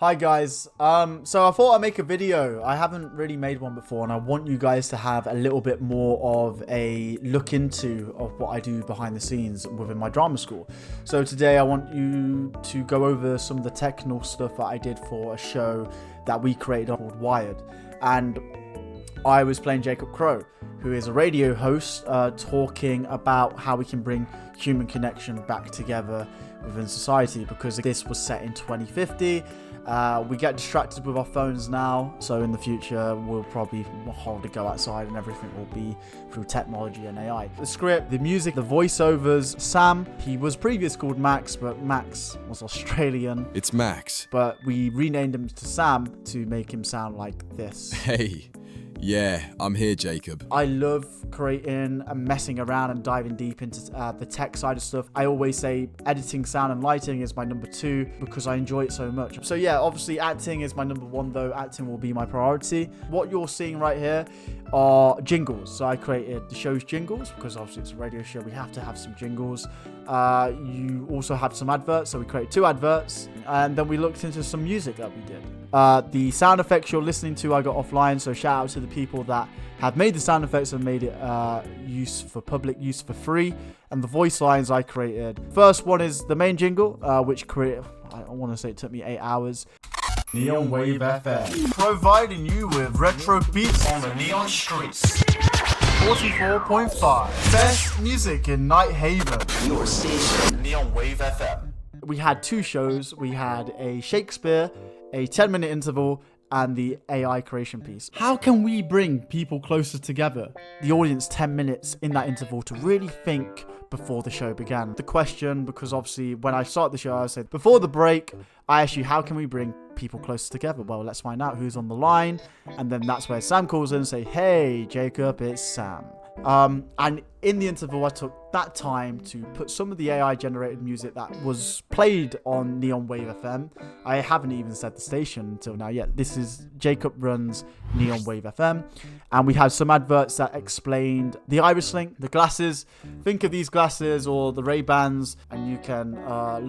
Hi guys, so I thought I'd make a video. I haven't really made one before and I want you guys to have a little bit more of a look into of what I do behind the scenes within my drama school. So today I want you to go over some of the technical stuff that I did for a show that we created called Wired. And I was playing Jacob Crow, who is a radio host talking about how we can bring human connection back together within society, because this was set in 2050. We get distracted with our phones now, so in the future we'll probably hold to go outside and everything will be through technology and AI. The script, the music, the voiceovers, Sam, he was previously called Max, but Max was Australian. It's Max. But we renamed him to Sam to make him sound like this. Hey. Yeah, I'm here, Jacob. I love creating and messing around and diving deep into the tech side of stuff. I always say editing, sound and lighting is my number 2 because I enjoy it so much. So yeah, obviously acting is my number 1 though. Acting will be my priority. What you're seeing right here are jingles. So I created the show's jingles because obviously it's a radio show. We have to have some jingles. You also have some adverts. So we created 2 adverts and then we looked into some music that we did. The sound effects you're listening to I got offline, so shout out to the people that have made the sound effects and made it public use for free. And the voice lines I created. First one is the main jingle, which created, I want to say it took me 8 hours. NeonWaveFM, providing you with retro beats on the neon streets. 44.5, best music in Night Haven. Your station, NeonWaveFM. We had 2 shows. We had a Shakespeare, a 10-minute interval, and the AI creation piece. How can we bring people closer together? The audience 10 minutes in that interval to really think before the show began. The question, because obviously when I started the show, I said, before the break, I asked you, how can we bring people closer together? Well, let's find out who's on the line. And then that's where Sam calls in and say, hey, Jacob, it's Sam. And in the interval, I took that time to put some of the AI generated music that was played on NeonWaveFM. I haven't even said the station until now yet. This is Jacob runs NeonWaveFM. And we had some adverts that explained the iris link, the glasses. Think of these glasses or the Ray-Bans and you can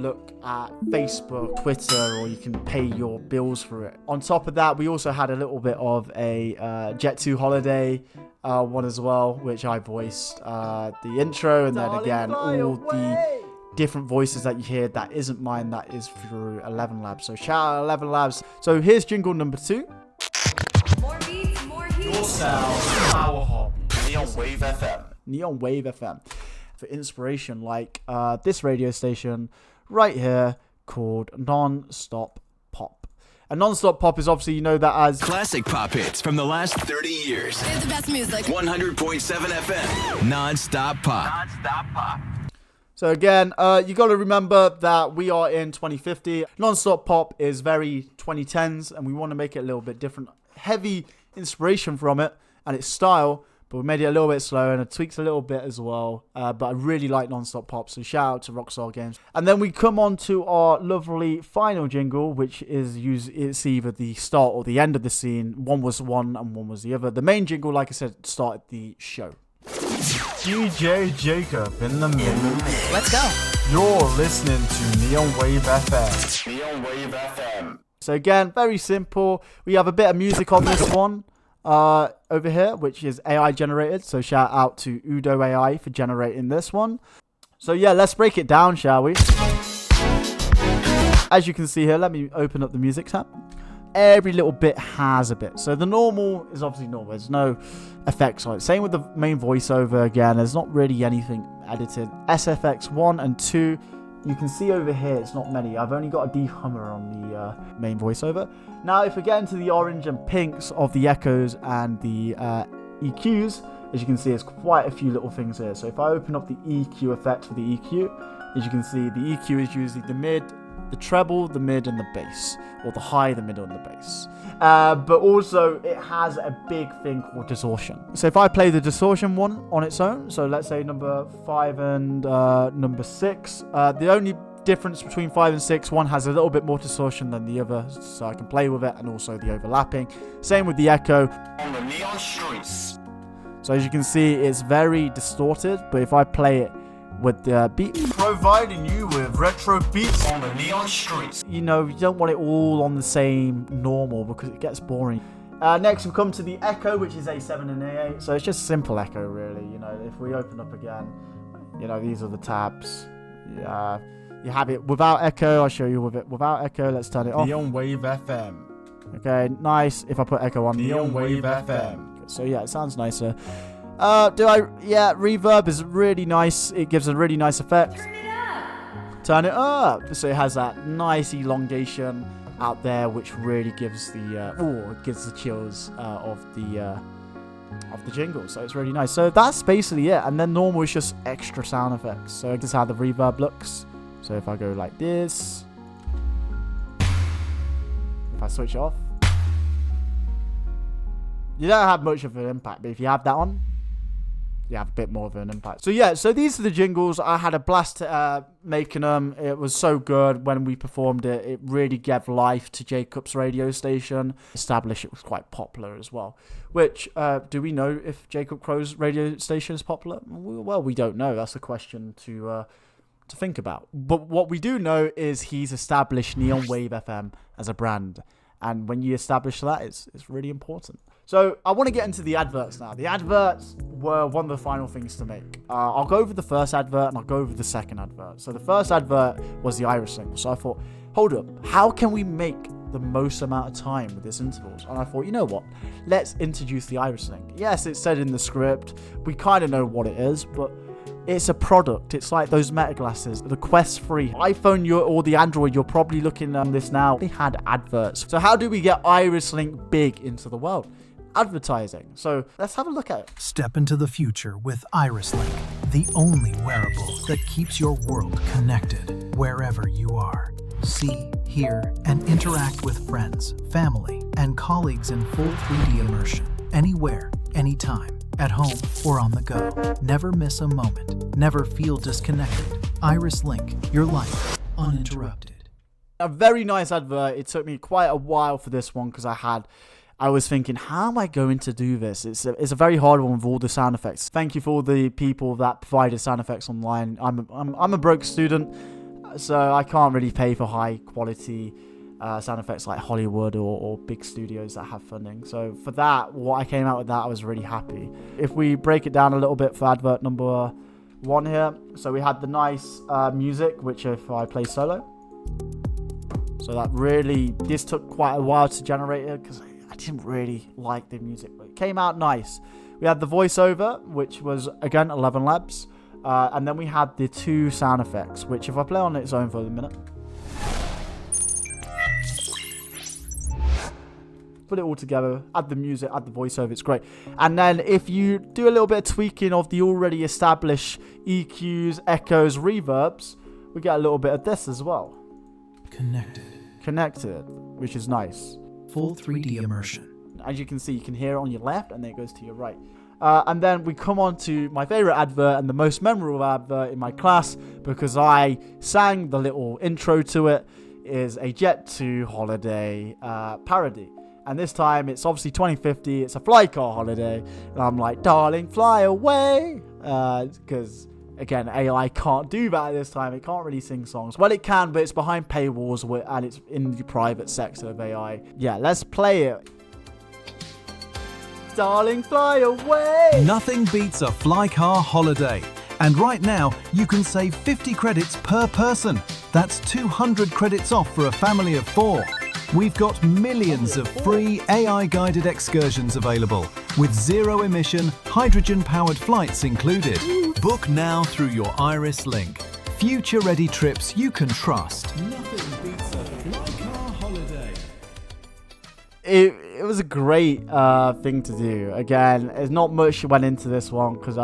look at Facebook, Twitter, or you can pay your bills for it. On top of that, we also had a little bit of a Jet2 holiday one as well, which I voiced the intro, and then again all the different voices that you hear that isn't mine, that is through 11 Labs. So shout out 11 Labs. So here's jingle number 2. More beats, more heat. Your sound, our hobby. NeonWaveFM. NeonWaveFM. For inspiration, like this radio station right here called Non-Stop Pop. And Non-Stop Pop is obviously, you know that as classic pop hits from the last 30 years. It's the best music. 100.7 FM. Non-Stop Pop. Non-Stop Pop. So again, you got to remember that we are in 2050. Non-Stop Pop is very 2010s, and we want to make it a little bit different. Heavy inspiration from it and its style, but we made it a little bit slower and it tweaks a little bit as well. But I really like Non-Stop Pop, so shout out to Rockstar Games. And then we come on to our lovely final jingle, which is it's either the start or the end of the scene. One was one and one was the other. The main jingle, like I said, started the show. DJ Jacob in the mix. Let's go. You're listening to NeonWaveFM. NeonWaveFM. So again, very simple. We have a bit of music on this one over here, which is AI generated. So shout out to Udo AI for generating this one. So yeah, let's break it down, shall we? As you can see here, let me open up the music tab. Every little bit has a bit. So the normal is obviously normal. There's no effects on it. Same with the main voiceover again. There's not really anything edited. SFX 1 and 2. You can see over here, it's not many. I've only got a de-hummer on the main voiceover. Now, if we get into the orange and pinks of the echoes and the EQs, as you can see, there's quite a few little things here. So if I open up the EQ effect for the EQ, as you can see, the EQ is usually the mid, the treble, the mid, and the bass, or the high, the middle, and the bass. But also, it has a big thing called distortion. So if I play the distortion one on its own, so let's say number 5 and number 6, the only difference between 5 and 6, one has a little bit more distortion than the other, so I can play with it, and also the overlapping. Same with the echo. On the neon streets. So as you can see, it's very distorted, but if I play it with the beat, providing you with retro beats on the neon streets. You know, you don't want it all on the same normal because it gets boring. Next we come to the Echo, which is A7 and A8. So it's just simple Echo, really. You know, if we open up again, you know, these are the tabs. You have it without Echo. I'll show you with it without Echo. Let's turn it off. NeonWaveFM. Okay, nice. If I put Echo on, NeonWaveFM. so yeah, it sounds nicer. Yeah, reverb is really nice. It gives a really nice effect. Turn it up. So it has that nice elongation out there, which really gives the chills of the jingle. So it's really nice. So that's basically it. And then normal is just extra sound effects. So this is how the reverb looks. So if I go like this, if I switch it off, you don't have much of an impact, but if you have that on, you have a bit more of an impact. So yeah, so these are the jingles. I had a blast making them. It was so good when we performed it. It really gave life to Jacob's radio station. Established it was quite popular as well. Which, do we know if Jacob Crow's radio station is popular? Well, we don't know. That's a question to think about. But what we do know is he's established NeonWaveFM as a brand. And when you establish that, it's really important. So I want to get into the adverts now. The adverts were one of the final things to make. I'll go over the first advert and I'll go over the second advert. So the first advert was the Iris single. So I thought, hold up, how can we make the most amount of time with this intervals? And I thought, you know what? Let's introduce the Iris link. Yes, it's said in the script. We kind of know what it is, but it's a product. It's like those Meta glasses, the Quest 3. iPhone or the Android, you're probably looking at this now. They had adverts. So how do we get Iris Link big into the world? Advertising. So let's have a look at it. Step into the future with Iris Link, the only wearable that keeps your world connected wherever you are. See, hear, and interact with friends, family, and colleagues in full 3D immersion, anywhere, anytime. At home or on the go. Never miss a moment. Never feel disconnected. Iris Link, your life uninterrupted. A very nice advert. It took me quite a while for this one because I was thinking, how am I going to do this? It's a very hard one with all the sound effects. Thank you for all the people that provided sound effects online. I'm a broke student, so I can't really pay for high quality sound effects like Hollywood or big studios that have funding. So for that, what I came out with that, I was really happy. If we break it down a little bit for advert number 1 here, so we had the nice music, which if I play solo, so that really, this took quite a while to generate it because I didn't really like the music, but it came out nice. We had the voiceover, which was again 11 labs, and then we had the 2 sound effects, which if I play on its own for a minute, put it all together, add the music, add the voiceover, it's great. And then if you do a little bit of tweaking of the already established EQs, echoes, reverbs, we get a little bit of this as well. Connected, which is nice. Full 3D immersion. As you can see, you can hear it on your left and then it goes to your right. And then we come on to my favorite advert and the most memorable advert in my class because I sang the little intro to it, is a Jet to Holiday parody. And this time it's obviously 2050, it's a fly car holiday. And I'm like, darling, fly away. Because, again, AI can't do that at this time. It can't really sing songs. Well, it can, but it's behind paywalls and it's in the private sector of AI. Yeah, let's play it. Darling, fly away. Nothing beats a fly car holiday. And right now, you can save 50 credits per person. That's 200 credits off for a family of 4. We've got millions of free AI-guided excursions available, with zero-emission, hydrogen-powered flights included. Book now through your Iris link. Future-ready trips you can trust. Nothing beats a fly car holiday. It was a great thing to do. Again, there's not much went into this one because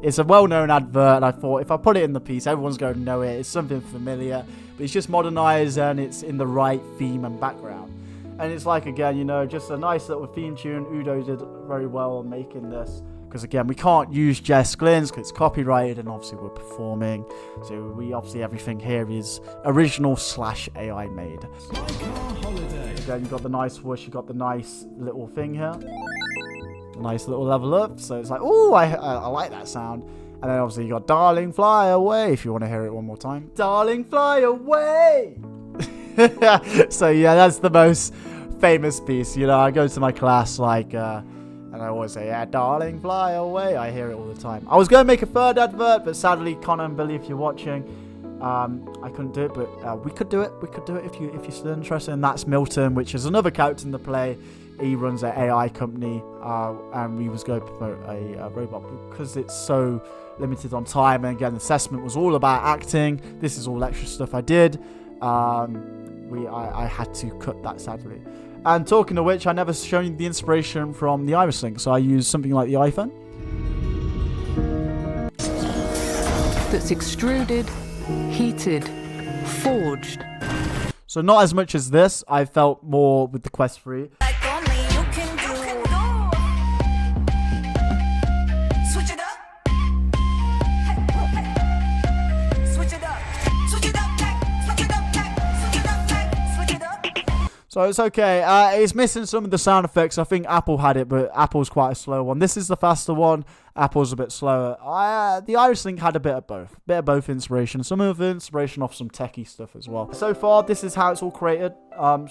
it's a well-known advert and I thought if I put it in the piece, everyone's going to know it. It's something familiar, but it's just modernized and it's in the right theme and background. And it's like, again, you know, just a nice little theme tune. Udo did very well on making this because, again, we can't use Jess Glenn's because it's copyrighted and obviously we're performing. So everything here is original/AI made. Again, you've got the nice whoosh, you've got the nice little thing here. Nice little level up, so it's like, oh, I like that sound. And then obviously you got Darling Fly Away, if you want to hear it one more time. Darling Fly Away! So yeah, that's the most famous piece. You know, I go to my class and I always say, yeah, Darling Fly Away. I hear it all the time. I was going to make a third advert, but sadly, Connor and Billy, if you're watching, I couldn't do it, but we could do it. We could do it if you're still interested. And that's Milton, which is another character in the play. He runs an AI company, and we was going to promote a robot because it's so limited on time. And again, the assessment was all about acting. This is all extra stuff I did. I had to cut that, sadly. And talking of which, I never shown you the inspiration from the Iris Link, so I used something like the iPhone. That's extruded, heated, forged. So not as much as this. I felt more with the Quest 3. So it's okay. It's missing some of the sound effects. I think Apple had it, but Apple's quite a slow one. This is the faster one. Apple's a bit slower. The Iris Link had a bit of both. Bit of both inspiration. Some of the inspiration off some techie stuff as well. So far, this is how it's all created.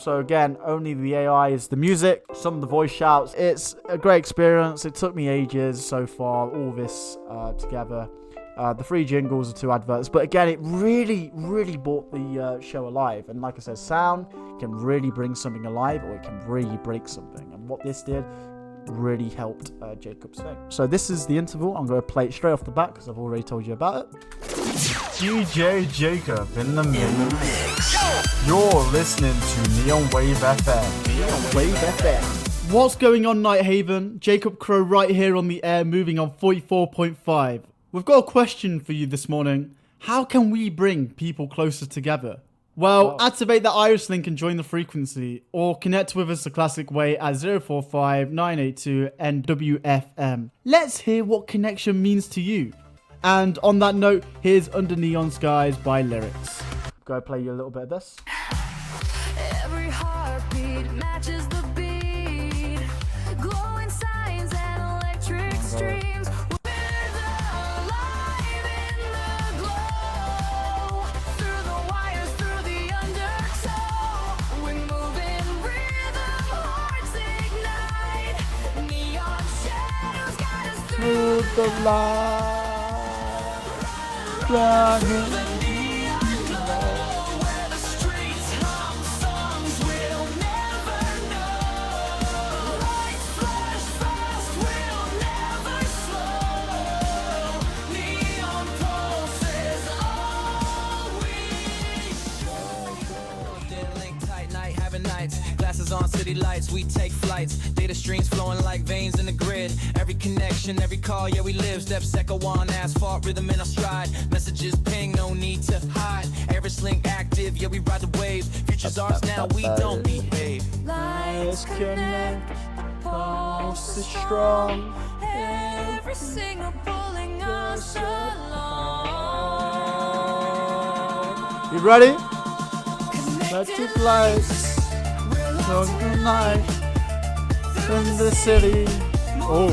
So again, only the AI is the music. Some of the voice shouts. It's a great experience. It took me ages so far, all this together. The 3 jingles, the 2 adverts. But again, it really, really brought the show alive. And like I said, sound can really bring something alive, or it can really break something. And what this did really helped Jacob's thing. So this is the interval. I'm going to play it straight off the bat because I've already told you about it. DJ Jacob in the mix. You're listening to NeonWaveFM. NeonWaveFM. What's going on, Nighthaven? Jacob Crow right here on the air, moving on 44.5. We've got a question for you this morning. How can we bring people closer together? Well, activate the Iris Link and join the frequency, or connect with us the classic way at 045 982 NWFM. Let's hear what connection means to you. And on that note, here's Under Neon Skies by Lyrics. Go play you a little bit of this. Every heartbeat matches the beat. Glowing signs and electric streams. The light running. Glasses on, city lights, we take flights. Data streams flowing like veins in the grid. Every connection, every call, yeah, we live. Steps echo on asphalt, rhythm in our stride. Messages ping, no need to hide. Iris Link active, yeah, we ride the wave. Future's ours now, we don't behave. Lights connect, pulse is strong. Every signal pulling us along. You ready? Electric lights. The night in the city. Oh,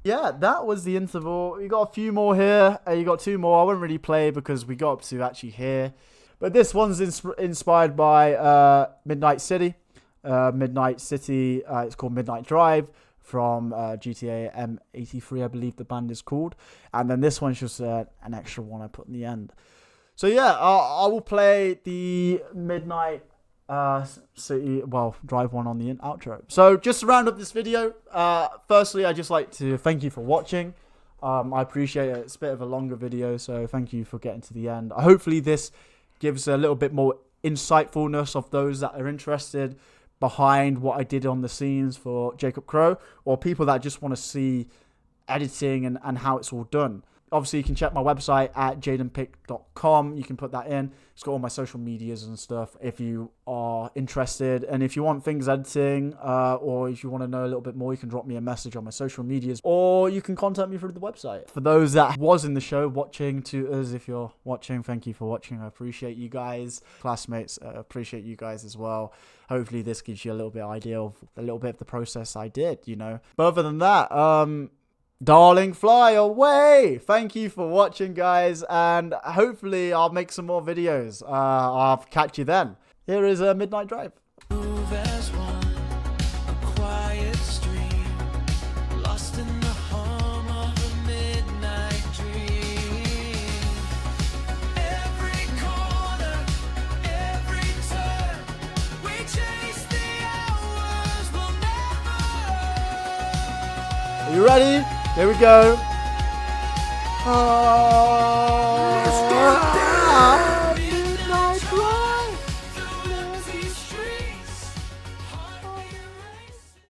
yeah, that was the interval. You got a few more here. You got 2 more. I won't really play because we got up to actually here. But this one's inspired by Midnight City. It's called Midnight Drive from GTA M83, I believe the band is called. And then this one's just an extra one I put in the end. So yeah, I will play the Midnight Drive one on the outro. So just to round up this video, firstly, I'd just like to thank you for watching. I appreciate it. It's a bit of a longer video, so thank you for getting to the end. Hopefully this gives a little bit more insightfulness of those that are interested behind what I did on the scenes for Jacob Crow, or people that just want to see editing and how it's all done. Obviously, you can check my website at jadenpick.com. You can put that in. It's got all my social medias and stuff if you are interested. And if you want things editing, or if you want to know a little bit more, you can drop me a message on my social medias, or you can contact me through the website. For those that was in the show watching, to us, if you're watching, thank you for watching. I appreciate you guys. Classmates, appreciate you guys as well. Hopefully this gives you a little bit of idea of a little bit of the process I did, you know. But other than that, Darling, fly away. Thank you for watching, guys, and hopefully I'll make some more videos. I'll catch you then. Here is a Midnight Drive. Move as one, a quiet stream, lost in the hum of a midnight dream. Every corner, every turn, we chase the hours we'll never. Are you ready? Here we go.